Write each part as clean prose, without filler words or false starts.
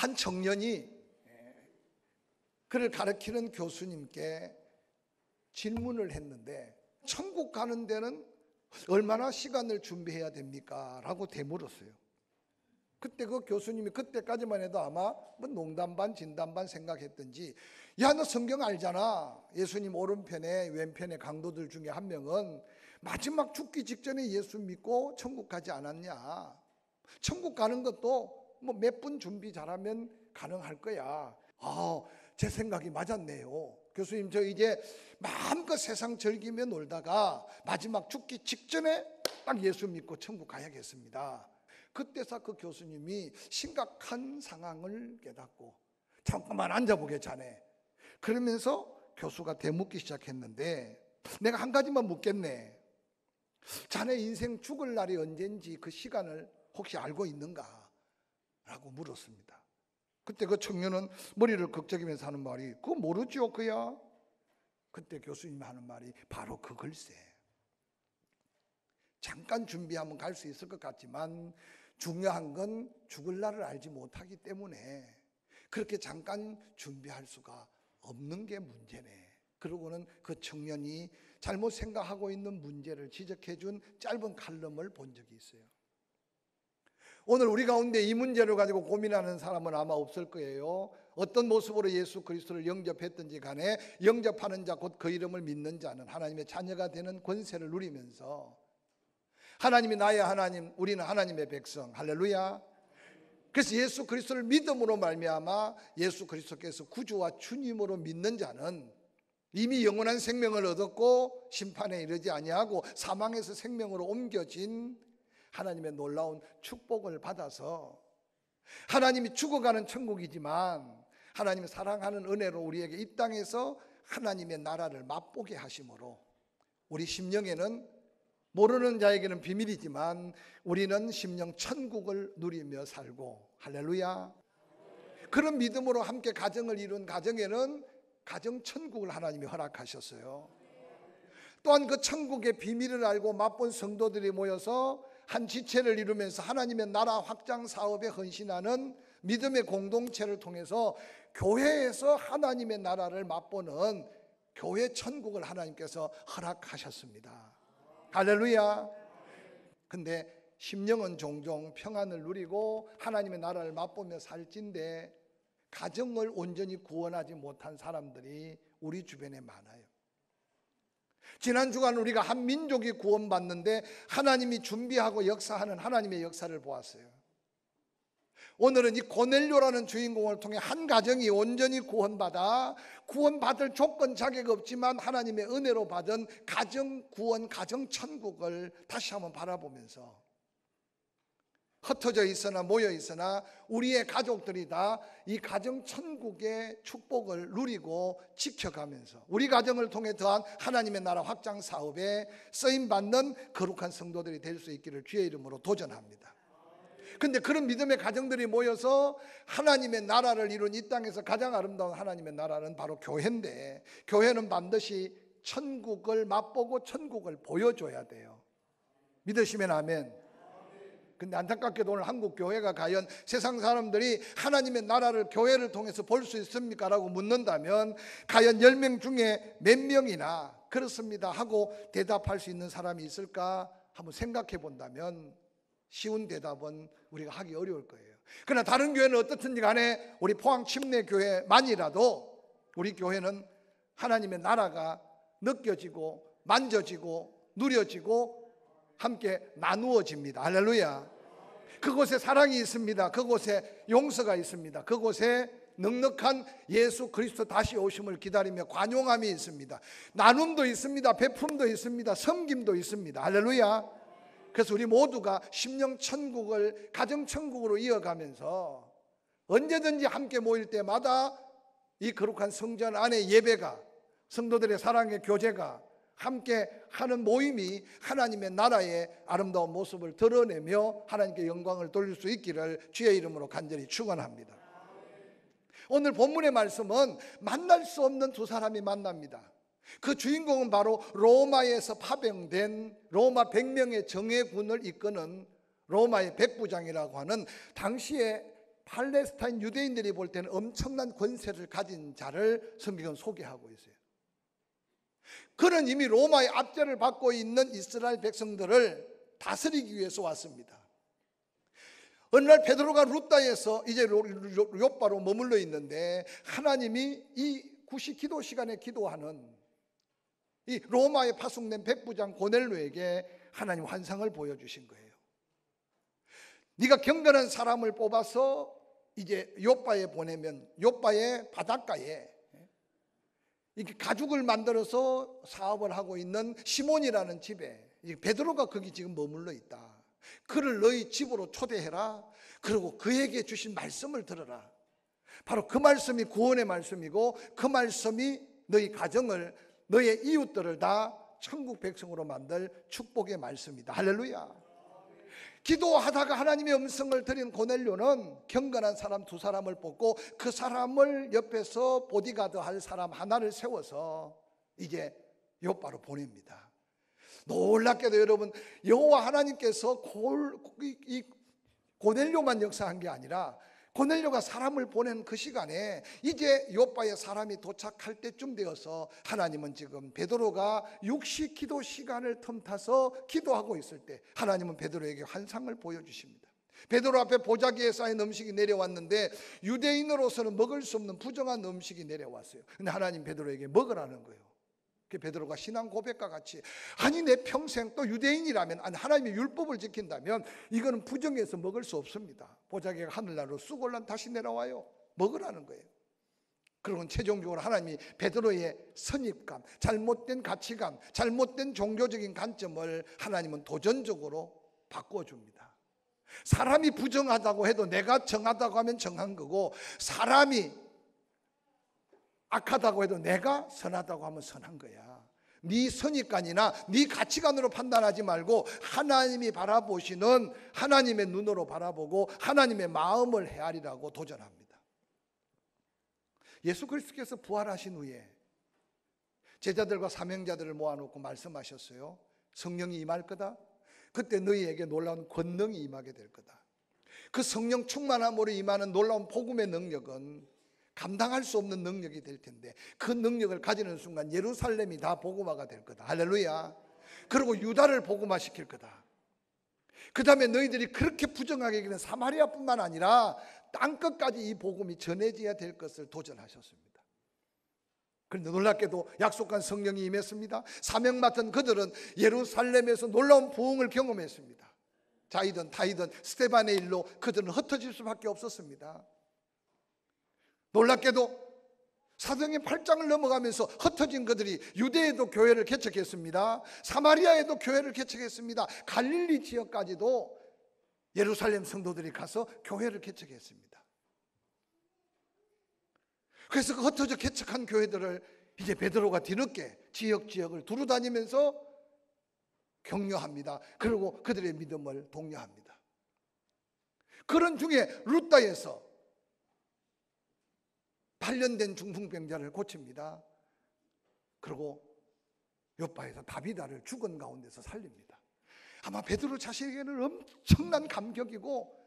한 청년이 그를 가르치는 교수님께 질문을 했는데, 천국 가는 데는 얼마나 시간을 준비해야 됩니까? 라고 되물었어요. 그때 그 교수님이 그때까지만 해도 아마 뭐 농담 반 진담 반 생각했던지, 야, 너 성경 알잖아. 예수님 오른편에 왼편에 강도들 중에 한 명은 마지막 죽기 직전에 예수 믿고 천국 가지 않았냐. 천국 가는 것도 뭐 몇 분 준비 잘하면 가능할 거야. 제 생각이 맞았네요. 교수님, 저 이제 마음껏 세상 즐기며 놀다가 마지막 죽기 직전에 딱 예수 믿고 천국 가야겠습니다. 그때서 그 교수님이 심각한 상황을 깨닫고, 잠깐만 앉아보게 자네. 그러면서 교수가 되묻기 시작했는데, 내가 한 가지만 묻겠네. 자네 인생 죽을 날이 언젠지 그 시간을 혹시 알고 있는가? 라고 물었습니다. 그때 그 청년은 머리를 극적이면서 하는 말이, 그거 모르죠 그야? 그때 교수님이 하는 말이 바로 그걸세. 잠깐 준비하면 갈 수 있을 것 같지만 중요한 건 죽을 날을 알지 못하기 때문에 그렇게 잠깐 준비할 수가 없는 게 문제네. 그러고는 그 청년이 잘못 생각하고 있는 문제를 지적해 준 짧은 칼럼을 본 적이 있어요. 오늘 우리 가운데 이 문제를 가지고 고민하는 사람은 아마 없을 거예요. 어떤 모습으로 예수 그리스도를 영접했든지 간에 영접하는 자, 곧 그 이름을 믿는 자는 하나님의 자녀가 되는 권세를 누리면서 하나님이 나의 하나님, 우리는 하나님의 백성, 할렐루야. 그래서 예수 그리스도를 믿음으로 말미암아 예수 그리스도께서 구주와 주님으로 믿는 자는 이미 영원한 생명을 얻었고 심판에 이르지 아니하고 사망에서 생명으로 옮겨진 하나님의 놀라운 축복을 받아서, 하나님이 죽어가는 천국이지만 하나님의 사랑하는 은혜로 우리에게 이 땅에서 하나님의 나라를 맛보게 하심으로 우리 심령에는, 모르는 자에게는 비밀이지만 우리는 심령 천국을 누리며 살고, 할렐루야. 그런 믿음으로 함께 가정을 이룬 가정에는 가정 천국을 하나님이 허락하셨어요. 또한 그 천국의 비밀을 알고 맛본 성도들이 모여서 한 지체를 이루면서 하나님의 나라 확장 사업에 헌신하는 믿음의 공동체를 통해서 교회에서 하나님의 나라를 맛보는 교회 천국을 하나님께서 허락하셨습니다. 할렐루야. 근데 심령은 종종 평안을 누리고 하나님의 나라를 맛보며 살진데 가정을 온전히 구원하지 못한 사람들이 우리 주변에 많아요. 지난 주간 우리가 한 민족이 구원받는데 하나님이 준비하고 역사하는 하나님의 역사를 보았어요. 오늘은 이 고넬료라는 주인공을 통해 한 가정이 온전히 구원받을 조건 자격 없지만 하나님의 은혜로 받은 가정 구원, 가정 천국을 다시 한번 바라보면서, 흩어져 있으나 모여 있으나 우리의 가족들이 다 이 가정 천국의 축복을 누리고 지켜가면서 우리 가정을 통해 더한 하나님의 나라 확장 사업에 쓰임받는 거룩한 성도들이 될 수 있기를 주의 이름으로 도전합니다. 근데 그런 믿음의 가정들이 모여서 하나님의 나라를 이룬 이 땅에서 가장 아름다운 하나님의 나라는 바로 교회인데, 교회는 반드시 천국을 맛보고 천국을 보여줘야 돼요. 믿으시면 아멘. 근데 안타깝게도 오늘 한국 교회가 과연 세상 사람들이 하나님의 나라를 교회를 통해서 볼 수 있습니까? 라고 묻는다면 과연 10명 중에 몇 명이나 그렇습니다 하고 대답할 수 있는 사람이 있을까 한번 생각해 본다면 쉬운 대답은 우리가 하기 어려울 거예요. 그러나 다른 교회는 어떻든지 간에 우리 포항 침례교회만이라도 우리 교회는 하나님의 나라가 느껴지고 만져지고 누려지고 함께 나누어집니다. 할렐루야. 그곳에 사랑이 있습니다. 그곳에 용서가 있습니다. 그곳에 넉넉한 예수 그리스도 다시 오심을 기다리며 관용함이 있습니다. 나눔도 있습니다. 베품도 있습니다. 섬김도 있습니다. 할렐루야. 그래서 우리 모두가 심령 천국을 가정 천국으로 이어가면서 언제든지 함께 모일 때마다 이 거룩한 성전 안의 예배가, 성도들의 사랑의 교제가 함께 하는 모임이 하나님의 나라의 아름다운 모습을 드러내며 하나님께 영광을 돌릴 수 있기를 주의 이름으로 간절히 축원합니다. 오늘 본문의 말씀은 만날 수 없는 두 사람이 만납니다. 그 주인공은 바로 로마에서 파병된 로마 100명의 정예군을 이끄는 로마의 백부장이라고 하는 당시에 팔레스타인 유대인들이 볼 때는 엄청난 권세를 가진 자를 성경은 소개하고 있어요. 그는 이미 로마의 압제를 받고 있는 이스라엘 백성들을 다스리기 위해서 왔습니다. 어느 날 베드로가 루다에서 이제 요빠로 머물러 있는데 하나님이 이 구시 기도 시간에 기도하는 이 로마에 파송된 백부장 고넬료에게 하나님 환상을 보여주신 거예요. 네가 경건한 사람을 뽑아서 이제 요빠에 보내면 요빠의 바닷가에 이렇게 가죽을 만들어서 사업을 하고 있는 시몬이라는 집에 베드로가 거기 지금 머물러 있다. 그를 너희 집으로 초대해라. 그리고 그에게 주신 말씀을 들어라. 바로 그 말씀이 구원의 말씀이고 그 말씀이 너희 가정을 너의 이웃들을 다 천국 백성으로 만들 축복의 말씀이다. 할렐루야. 기도하다가 하나님의 음성을 들은 고넬료는 경건한 사람 두 사람을 뽑고 그 사람을 옆에서 보디가드 할 사람 하나를 세워서 이제 요빠로 보냅니다. 놀랍게도 여러분, 여호와 하나님께서 이 고넬료만 역사한 게 아니라 고넬료가 사람을 보낸 그 시간에 이제 요빠에 사람이 도착할 때쯤 되어서 하나님은 지금 베드로가 육식 기도 시간을 틈타서 기도하고 있을 때 하나님은 베드로에게 환상을 보여주십니다. 베드로 앞에 보자기에 쌓인 음식이 내려왔는데 유대인으로서는 먹을 수 없는 부정한 음식이 내려왔어요. 근데 하나님 베드로에게 먹으라는 거예요. 베드로가 신앙 고백과 같이 아니 내 평생 또 유대인이라면 아니 하나님의 율법을 지킨다면 이거는 부정해서 먹을 수 없습니다. 보자기가 하늘나라로 쑥올란 다시 내려와요. 먹으라는 거예요. 그러면 최종적으로 하나님이 베드로의 선입감, 잘못된 가치관, 잘못된 종교적인 관점을 하나님은 도전적으로 바꿔줍니다. 사람이 부정하다고 해도 내가 정하다고 하면 정한 거고 사람이 악하다고 해도 내가 선하다고 하면 선한 거야. 네 선입관이나 네 가치관으로 판단하지 말고 하나님이 바라보시는 하나님의 눈으로 바라보고 하나님의 마음을 헤아리라고 도전합니다. 예수 그리스도께서 부활하신 후에 제자들과 사명자들을 모아놓고 말씀하셨어요. 성령이 임할 거다. 그때 너희에게 놀라운 권능이 임하게 될 거다. 그 성령 충만함으로 임하는 놀라운 복음의 능력은 감당할 수 없는 능력이 될 텐데 그 능력을 가지는 순간 예루살렘이 다 복음화가 될 거다. 할렐루야. 그리고 유다를 복음화시킬 거다. 그 다음에 너희들이 그렇게 부정하게 여기는 사마리아뿐만 아니라 땅끝까지 이 복음이 전해져야 될 것을 도전하셨습니다. 그런데 놀랍게도 약속한 성령이 임했습니다. 사명 맡은 그들은 예루살렘에서 놀라운 부흥을 경험했습니다. 자이든 타이든 스데반의 일로 그들은 흩어질 수밖에 없었습니다. 놀랍게도 사도행전 8장을 넘어가면서 흩어진 그들이 유대에도 교회를 개척했습니다. 사마리아에도 교회를 개척했습니다. 갈릴리 지역까지도 예루살렘 성도들이 가서 교회를 개척했습니다. 그래서 그 흩어져 개척한 교회들을 이제 베드로가 뒤늦게 지역을 두루다니면서 격려합니다. 그리고 그들의 믿음을 독려합니다. 그런 중에 루다에서 8년 된 중풍병자를 고칩니다. 그리고 요빠에서 다비다를 죽은 가운데서 살립니다. 아마 베드로 자신에게는 엄청난 감격이고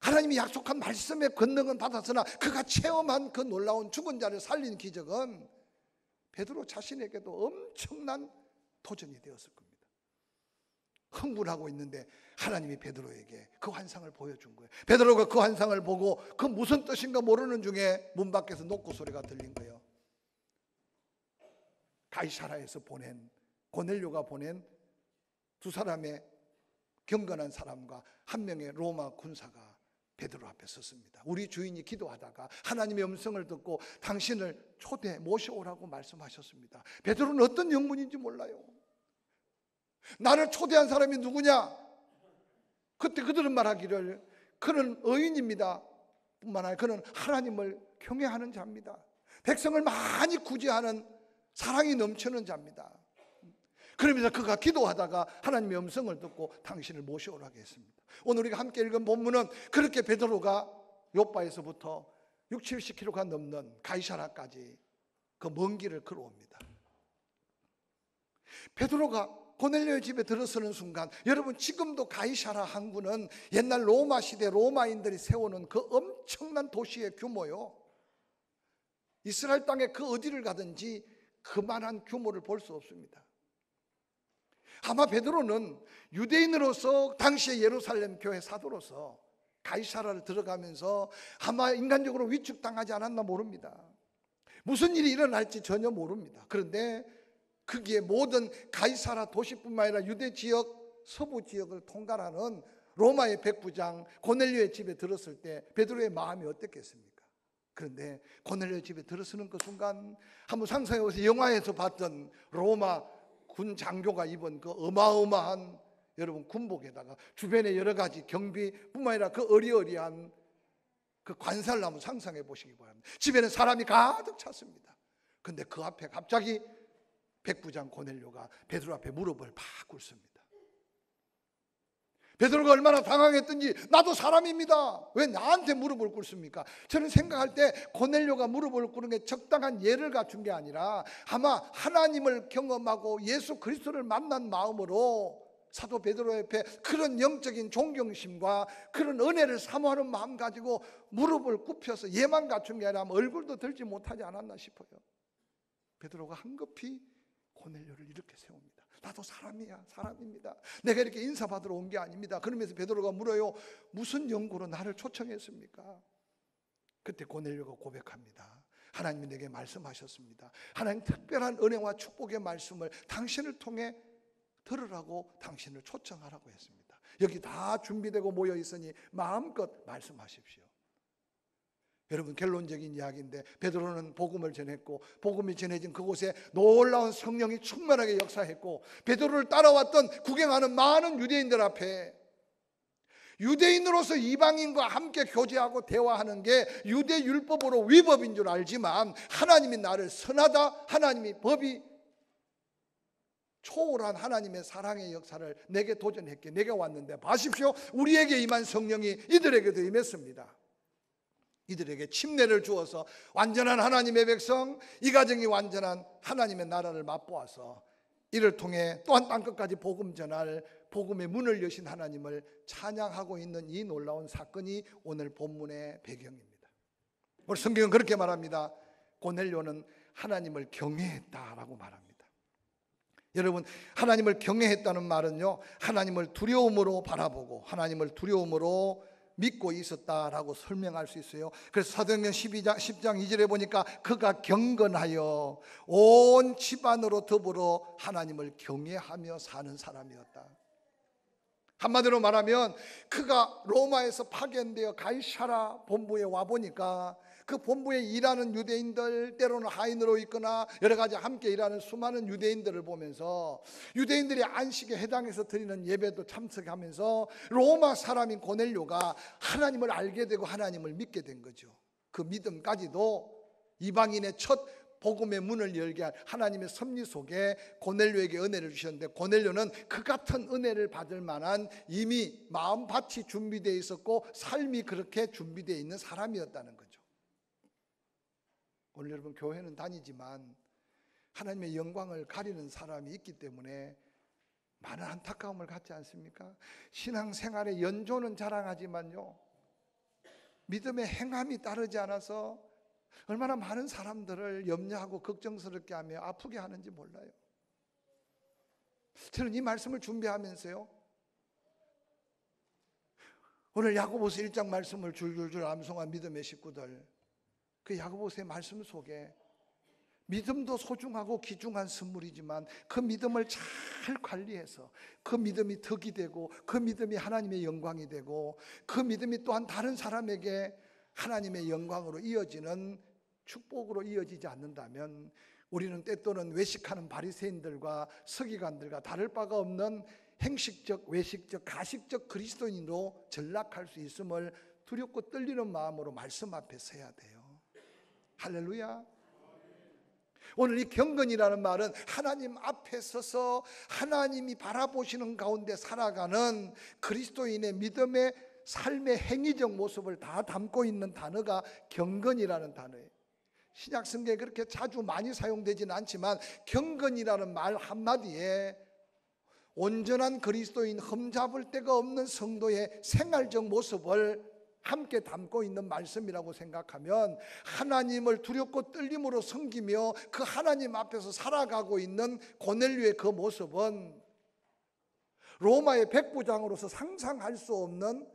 하나님이 약속한 말씀의 권능은 받았으나 그가 체험한 그 놀라운 죽은 자를 살린 기적은 베드로 자신에게도 엄청난 도전이 되었을 겁니다. 흥분하고 있는데 하나님이 베드로에게 그 환상을 보여준 거예요. 베드로가 그 환상을 보고 그 무슨 뜻인가 모르는 중에 문 밖에서 노크 소리가 들린 거예요. 가이사라에서 보낸 고넬료가 보낸 두 사람의 경건한 사람과 한 명의 로마 군사가 베드로 앞에 섰습니다. 우리 주인이 기도하다가 하나님의 음성을 듣고 당신을 모셔오라고 말씀하셨습니다. 베드로는 어떤 영문인지 몰라요. 나를 초대한 사람이 누구냐? 그때 그들은 말하기를 그는 의인입니다 뿐만 아니라 그는 하나님을 경외하는 자입니다. 백성을 많이 구제하는 사랑이 넘치는 자입니다. 그러면서 그가 기도하다가 하나님의 음성을 듣고 당신을 모셔오라고 했습니다. 오늘 우리가 함께 읽은 본문은 그렇게 베드로가 요빠에서부터 60-70km가 넘는 가이사라까지 그 먼 길을 걸어옵니다. 베드로가 고넬료의 집에 들어서는 순간, 여러분 지금도 가이사라 항구는 옛날 로마 시대 로마인들이 세우는 그 엄청난 도시의 규모요, 이스라엘 땅에 그 어디를 가든지 그만한 규모를 볼 수 없습니다. 아마 베드로는 유대인으로서 당시의 예루살렘 교회 사도로서 가이사라를 들어가면서 아마 인간적으로 위축당하지 않았나 모릅니다. 무슨 일이 일어날지 전혀 모릅니다. 그런데 거기에 모든 가이사라 도시뿐만 아니라 유대 지역, 서부 지역을 통괄하는 로마의 백부장 고넬료의 집에 들었을 때 베드로의 마음이 어땠겠습니까? 그런데 고넬료의 집에 들어서는 그 순간, 한번 상상해보세요. 영화에서 봤던 로마 군 장교가 입은 그 어마어마한 여러분 군복에다가 주변에 여러 가지 경비뿐만 아니라 그 어리어리한 그 관사를 한번 상상해 보시기 바랍니다. 집에는 사람이 가득 찼습니다. 그런데 그 앞에 갑자기 백부장 고넬료가 베드로 앞에 무릎을 팍 꿇습니다. 베드로가 얼마나 당황했던지, 나도 사람입니다, 왜 나한테 무릎을 꿇습니까? 저는 생각할 때 고넬료가 무릎을 꿇는 게 적당한 예를 갖춘 게 아니라 아마 하나님을 경험하고 예수 그리스도를 만난 마음으로 사도 베드로 옆에 그런 영적인 존경심과 그런 은혜를 사모하는 마음 가지고 무릎을 굽혀서 예만 갖춘 게 아니라 얼굴도 들지 못하지 않았나 싶어요. 베드로가 한급히 고넬료를 이렇게 세웁니다. 나도 사람이야, 사람입니다. 내가 이렇게 인사받으러 온 게 아닙니다. 그러면서 베드로가 물어요. 무슨 연고로 나를 초청했습니까? 그때 고넬료가 고백합니다. 하나님이 내게 말씀하셨습니다. 하나님 특별한 은혜와 축복의 말씀을 당신을 통해 들으라고 당신을 초청하라고 했습니다. 여기 다 준비되고 모여 있으니 마음껏 말씀하십시오. 여러분, 결론적인 이야기인데 베드로는 복음을 전했고 복음이 전해진 그곳에 놀라운 성령이 충만하게 역사했고, 베드로를 따라왔던 구경하는 많은 유대인들 앞에 유대인으로서 이방인과 함께 교제하고 대화하는 게 유대 율법으로 위법인 줄 알지만 하나님이 나를 선하다, 하나님이 법이 초월한 하나님의 사랑의 역사를 내게 도전했기에 내가 왔는데 봐십시오, 우리에게 임한 성령이 이들에게도 임했습니다. 이들에게 침례를 주어서 완전한 하나님의 백성, 이 가정이 완전한 하나님의 나라를 맛보아서 이를 통해 또한 땅끝까지 복음 전할 복음의 문을 여신 하나님을 찬양하고 있는 이 놀라운 사건이 오늘 본문의 배경입니다. 오늘 성경은 그렇게 말합니다. 고넬료는 하나님을 경외했다라고 말합니다. 여러분, 하나님을 경외했다는 말은요, 하나님을 두려움으로 바라보고 하나님을 두려움으로 믿고 있었다라고 설명할 수 있어요. 그래서 사도행전 10장 2절에 보니까 그가 경건하여 온 집안으로 더불어 하나님을 경외하며 사는 사람이었다. 한마디로 말하면 그가 로마에서 파견되어 가이사라 본부에 와보니까 그 본부에 일하는 유대인들, 때로는 하인으로 있거나 여러 가지 함께 일하는 수많은 유대인들을 보면서 유대인들이 안식에 해당해서 드리는 예배도 참석하면서 로마 사람인 고넬료가 하나님을 알게 되고 하나님을 믿게 된 거죠. 그 믿음까지도 이방인의 첫 복음의 문을 열게 한 하나님의 섭리 속에 고넬료에게 은혜를 주셨는데, 고넬료는 그 같은 은혜를 받을 만한 이미 마음밭이 준비되어 있었고 삶이 그렇게 준비되어 있는 사람이었다는 거죠. 오늘 여러분, 교회는 다니지만 하나님의 영광을 가리는 사람이 있기 때문에 많은 안타까움을 갖지 않습니까? 신앙생활의 연조는 자랑하지만요, 믿음의 행함이 따르지 않아서 얼마나 많은 사람들을 염려하고 걱정스럽게 하며 아프게 하는지 몰라요. 저는 이 말씀을 준비하면서요, 오늘 야고보서 1장 말씀을 줄줄줄 암송한 믿음의 식구들, 그 야고보서의 말씀 속에 믿음도 소중하고 귀중한 선물이지만 그 믿음을 잘 관리해서 그 믿음이 덕이 되고 그 믿음이 하나님의 영광이 되고 그 믿음이 또한 다른 사람에게 하나님의 영광으로 이어지는 축복으로 이어지지 않는다면 우리는 때또는 외식하는 바리새인들과 서기관들과 다를 바가 없는 행식적, 외식적, 가식적 그리스도인으로 전락할 수 있음을 두렵고 떨리는 마음으로 말씀 앞에 서야 돼요. 할렐루야. 오늘 이 경건이라는 말은 하나님 앞에 서서 하나님이 바라보시는 가운데 살아가는 그리스도인의 믿음의 삶의 행위적 모습을 다 담고 있는 단어가 경건이라는 단어예요. 신약 성경에 그렇게 자주 많이 사용되지는 않지만 경건이라는 말 한마디에 온전한 그리스도인, 흠잡을 데가 없는 성도의 생활적 모습을 함께 담고 있는 말씀이라고 생각하면 하나님을 두렵고 떨림으로 섬기며 그 하나님 앞에서 살아가고 있는 고넬료의 그 모습은 로마의 백부장으로서 상상할 수 없는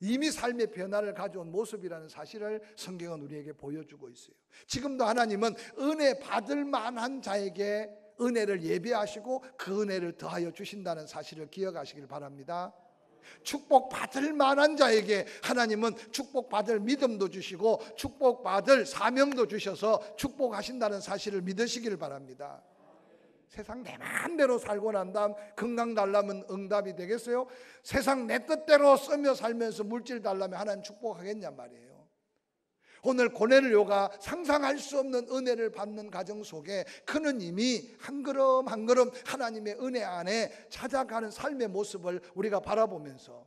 이미 삶의 변화를 가져온 모습이라는 사실을 성경은 우리에게 보여주고 있어요. 지금도 하나님은 은혜 받을 만한 자에게 은혜를 예비하시고 그 은혜를 더하여 주신다는 사실을 기억하시길 바랍니다. 축복받을 만한 자에게 하나님은 축복받을 믿음도 주시고 축복받을 사명도 주셔서 축복하신다는 사실을 믿으시길 바랍니다. 세상 내 마음대로 살고 난 다음 건강 달라면 응답이 되겠어요? 세상 내 뜻대로 쓰며 살면서 물질 달라면 하나님 축복하겠냔 말이에요. 오늘 고넬료가 상상할 수 없는 은혜를 받는 가정 속에 그는 이미 한 걸음 한 걸음 하나님의 은혜 안에 찾아가는 삶의 모습을 우리가 바라보면서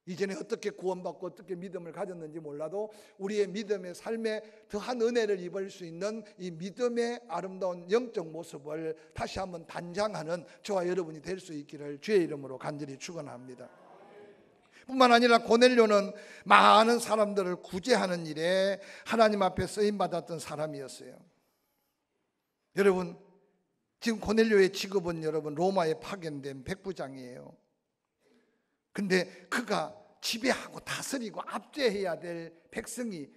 이전에 어떻게 구원받고 어떻게 믿음을 가졌는지 몰라도 우리의 믿음의 삶에 더한 은혜를 입을 수 있는 이 믿음의 아름다운 영적 모습을 다시 한번 단장하는 저와 여러분이 될 수 있기를 주의 이름으로 간절히 축원합니다. 뿐만 아니라 고넬료는 많은 사람들을 구제하는 일에 하나님 앞에 쓰임받았던 사람이었어요. 여러분, 지금 고넬료의 직업은 여러분 로마에 파견된 백부장이에요. 근데 그가 지배하고 다스리고 압제해야 될 백성이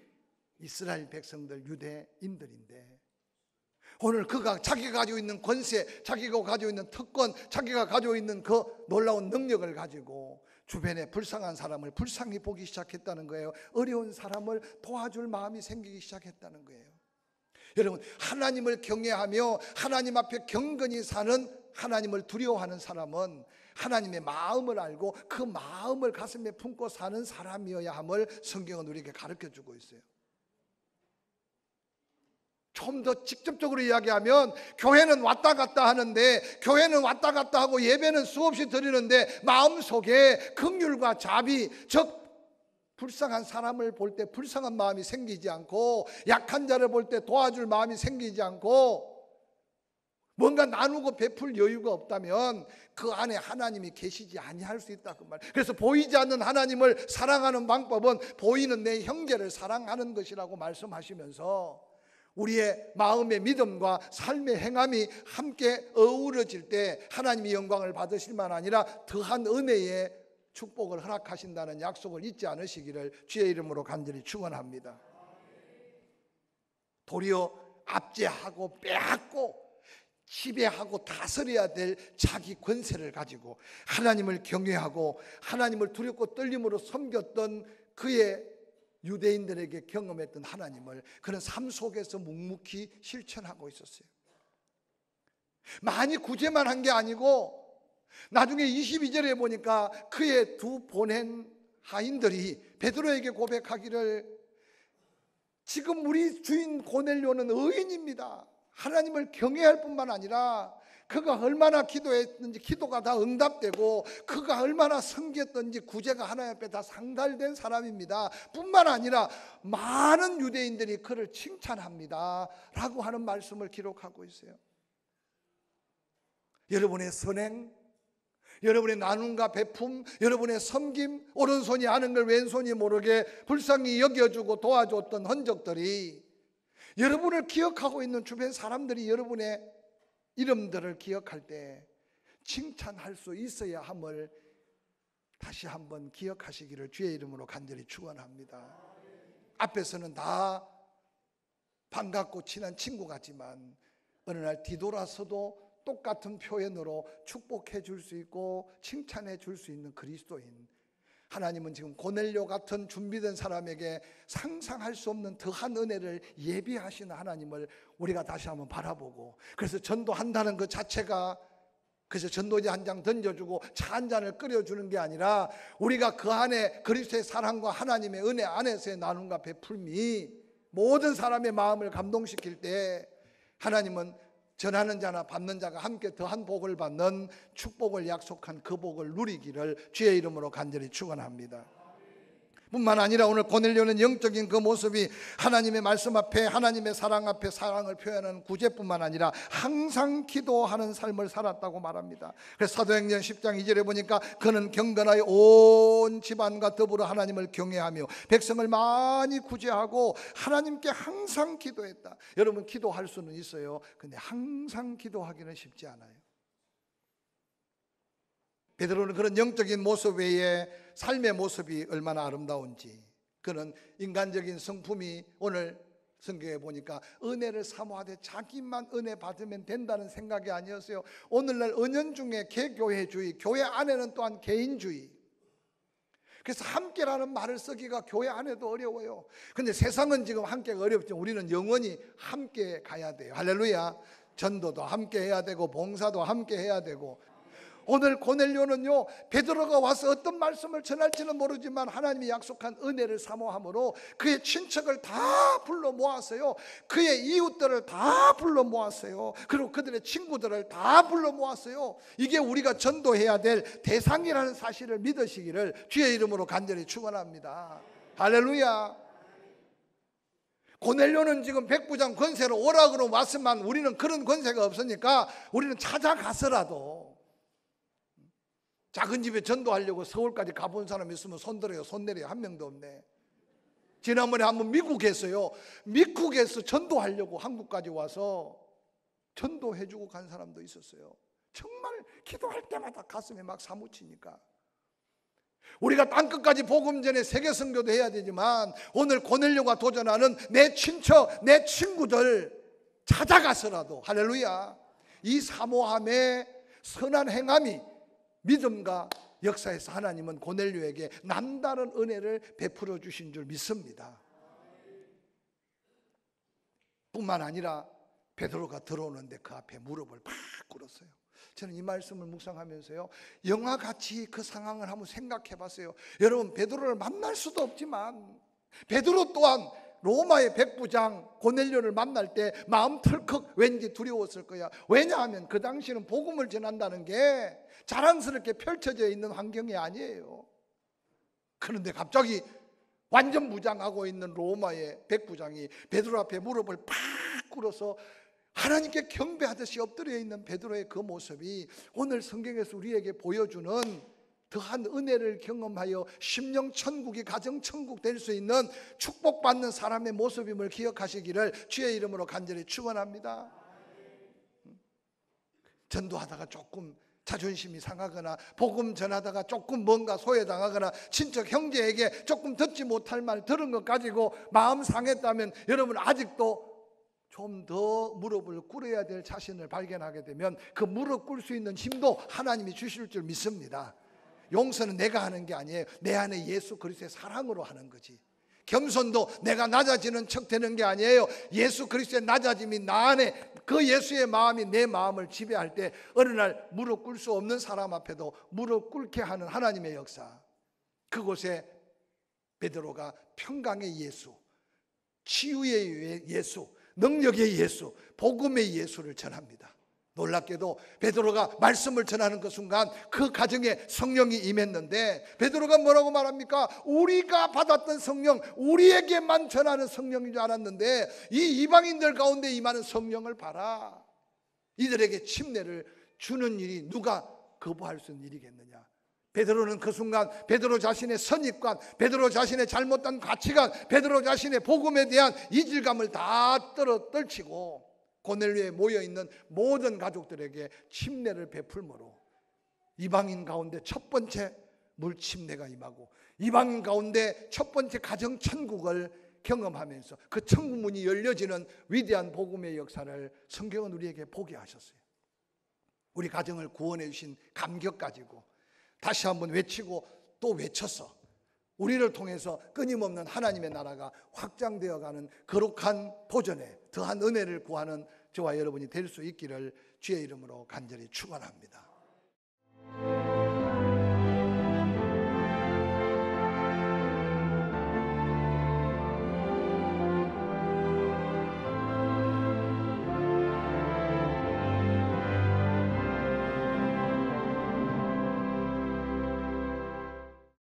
이스라엘 백성들, 유대인들인데 오늘 그가 자기가 가지고 있는 권세, 자기가 가지고 있는 특권, 자기가 가지고 있는 그 놀라운 능력을 가지고 주변에 불쌍한 사람을 불쌍히 보기 시작했다는 거예요. 어려운 사람을 도와줄 마음이 생기기 시작했다는 거예요. 여러분, 하나님을 경외하며 하나님 앞에 경건히 사는, 하나님을 두려워하는 사람은 하나님의 마음을 알고 그 마음을 가슴에 품고 사는 사람이어야 함을 성경은 우리에게 가르쳐주고 있어요. 좀 더 직접적으로 이야기하면 교회는 왔다 갔다 하는데, 교회는 왔다 갔다 하고 예배는 수없이 드리는데 마음속에 긍휼과 자비, 즉 불쌍한 사람을 볼 때 불쌍한 마음이 생기지 않고, 약한 자를 볼 때 도와줄 마음이 생기지 않고, 뭔가 나누고 베풀 여유가 없다면 그 안에 하나님이 계시지 아니할 수 있다 그 말. 그래서 보이지 않는 하나님을 사랑하는 방법은 보이는 내 형제를 사랑하는 것이라고 말씀하시면서 우리의 마음의 믿음과 삶의 행함이 함께 어우러질 때 하나님이 영광을 받으실 만 아니라 더한 은혜의 축복을 허락하신다는 약속을 잊지 않으시기를 주의 이름으로 간절히 축원합니다. 도리어 압제하고 빼앗고 지배하고 다스려야 될 자기 권세를 가지고 하나님을 경외하고 하나님을 두렵고 떨림으로 섬겼던 그의 유대인들에게 경험했던 하나님을 그는 삶 속에서 묵묵히 실천하고 있었어요. 많이 구제만 한 게 아니고 나중에 22절에 보니까 그의 두 보낸 하인들이 베드로에게 고백하기를, 지금 우리 주인 고넬료는 의인입니다. 하나님을 경외할 뿐만 아니라 그가 얼마나 기도했는지 기도가 다 응답되고 그가 얼마나 섬겼던지 구제가 하나님 앞에 다 상달된 사람입니다. 뿐만 아니라 많은 유대인들이 그를 칭찬합니다 라고 하는 말씀을 기록하고 있어요. 여러분의 선행, 여러분의 나눔과 베품, 여러분의 섬김, 오른손이 하는 걸 왼손이 모르게 불쌍히 여겨주고 도와줬던 흔적들이 여러분을 기억하고 있는 주변 사람들이 여러분의 이름들을 기억할 때 칭찬할 수 있어야 함을 다시 한번 기억하시기를 주의 이름으로 간절히 축원합니다. 앞에서는 다 반갑고 친한 친구 같지만 어느 날 뒤돌아서도 똑같은 표현으로 축복해 줄 수 있고 칭찬해 줄 수 있는 그리스도인, 하나님은 지금 고넬료 같은 준비된 사람에게 상상할 수 없는 더한 은혜를 예비하시는 하나님을 우리가 다시 한번 바라보고, 그래서 전도한다는 것 자체가 그래서 전도지 한 장 던져주고 차 한 잔을 끓여주는 게 아니라 우리가 그 안에 그리스도의 사랑과 하나님의 은혜 안에서의 나눔과 베풀미 모든 사람의 마음을 감동시킬 때 하나님은 전하는 자나 받는 자가 함께 더한 복을 받는 축복을 약속한 그 복을 누리기를 주의 이름으로 간절히 축원합니다. 뿐만 아니라 오늘 고넬료는 영적인 그 모습이 하나님의 말씀 앞에, 하나님의 사랑 앞에 사랑을 표현하는 구제뿐만 아니라 항상 기도하는 삶을 살았다고 말합니다. 그래서 사도행전 10장 2절에 보니까 그는 경건하여 온 집안과 더불어 하나님을 경외하며 백성을 많이 구제하고 하나님께 항상 기도했다. 여러분, 기도할 수는 있어요. 근데 항상 기도하기는 쉽지 않아요. 베드로는 그런 영적인 모습 외에 삶의 모습이 얼마나 아름다운지, 그는 인간적인 성품이 오늘 성경에 보니까 은혜를 사모하되 자기만 은혜 받으면 된다는 생각이 아니었어요. 오늘날 은연중에 개교회주의, 교회 안에는 또한 개인주의. 그래서 함께라는 말을 쓰기가 교회 안에도 어려워요. 근데 세상은 지금 함께가 어렵죠. 우리는 영원히 함께 가야 돼요. 할렐루야. 전도도 함께 해야 되고 봉사도 함께 해야 되고. 오늘 고넬료는요, 베드로가 와서 어떤 말씀을 전할지는 모르지만 하나님이 약속한 은혜를 사모함으로 그의 친척을 다 불러 모았어요. 그의 이웃들을 다 불러 모았어요. 그리고 그들의 친구들을 다 불러 모았어요. 이게 우리가 전도해야 될 대상이라는 사실을 믿으시기를 주의 이름으로 간절히 축원합니다. 할렐루야. 고넬료는 지금 백부장 권세로 오락으로 왔지만 우리는 그런 권세가 없으니까 우리는 찾아가서라도, 작은 집에 전도하려고 서울까지 가본 사람 있으면 손들어요. 손 내려요. 한 명도 없네. 지난번에 한번 미국 했어요. 미국에서 전도하려고 한국까지 와서 전도해주고 간 사람도 있었어요. 정말 기도할 때마다 가슴에 막 사무치니까. 우리가 땅끝까지 복음 전에 세계 선교도 해야 되지만 오늘 고넬료가 도전하는 내 친척, 내 친구들 찾아가서라도, 할렐루야, 이 사모함의 선한 행함이 믿음과 역사에서 하나님은 고넬료에게 남다른 은혜를 베풀어 주신 줄 믿습니다. 뿐만 아니라 베드로가 들어오는데 그 앞에 무릎을 팍 꿇었어요. 저는 이 말씀을 묵상하면서요, 영화같이 그 상황을 한번 생각해 봤어요. 여러분, 베드로를 만날 수도 없지만 베드로 또한 로마의 백부장 고넬료를 만날 때 마음 털컥 왠지 두려웠을 거야. 왜냐하면 그 당시는 복음을 전한다는 게 자랑스럽게 펼쳐져 있는 환경이 아니에요. 그런데 갑자기 완전 무장하고 있는 로마의 백부장이 베드로 앞에 무릎을 팍 꿇어서 하나님께 경배하듯이 엎드려 있는 베드로의 그 모습이 오늘 성경에서 우리에게 보여주는 더한 은혜를 경험하여 심령 천국이 가정 천국 될 수 있는 축복받는 사람의 모습임을 기억하시기를 주의 이름으로 간절히 축원합니다. 전도하다가 조금 자존심이 상하거나 복음 전하다가 조금 뭔가 소외당하거나 친척 형제에게 조금 듣지 못할 말 들은 것 가지고 마음 상했다면 여러분, 아직도 좀 더 무릎을 꿇어야 될 자신을 발견하게 되면 그 무릎 꿇을 수 있는 힘도 하나님이 주실 줄 믿습니다. 용서는 내가 하는 게 아니에요. 내 안에 예수 그리스도의 사랑으로 하는 거지. 겸손도 내가 낮아지는 척 되는 게 아니에요. 예수 그리스도의 낮아짐이 나 안에, 그 예수의 마음이 내 마음을 지배할 때 어느 날 무릎 꿇을 수 없는 사람 앞에도 무릎 꿇게 하는 하나님의 역사. 그곳에 베드로가 평강의 예수, 치유의 예수, 능력의 예수, 복음의 예수를 전합니다. 놀랍게도 베드로가 말씀을 전하는 그 순간 그 가정에 성령이 임했는데 베드로가 뭐라고 말합니까? 우리가 받았던 성령, 우리에게만 전하는 성령인 줄 알았는데 이 이방인들 가운데 임하는 성령을 봐라. 이들에게 침례를 주는 일이 누가 거부할 수 있는 일이겠느냐. 베드로는 그 순간 베드로 자신의 선입관, 베드로 자신의 잘못된 가치관, 베드로 자신의 복음에 대한 이질감을 다 떨치고 고넬료에 모여있는 모든 가족들에게 침례를 베풀므로 이방인 가운데 첫 번째 물침례가 임하고 이방인 가운데 첫 번째 가정 천국을 경험하면서 그 천국 문이 열려지는 위대한 복음의 역사를 성경은 우리에게 보게 하셨어요. 우리 가정을 구원해 주신 감격 가지고 다시 한번 외치고 또 외쳐서 우리를 통해서 끊임없는 하나님의 나라가 확장되어가는 거룩한 도전에 더한 은혜를 구하는 저와 여러분이 될 수 있기를 주의 이름으로 간절히 축원합니다.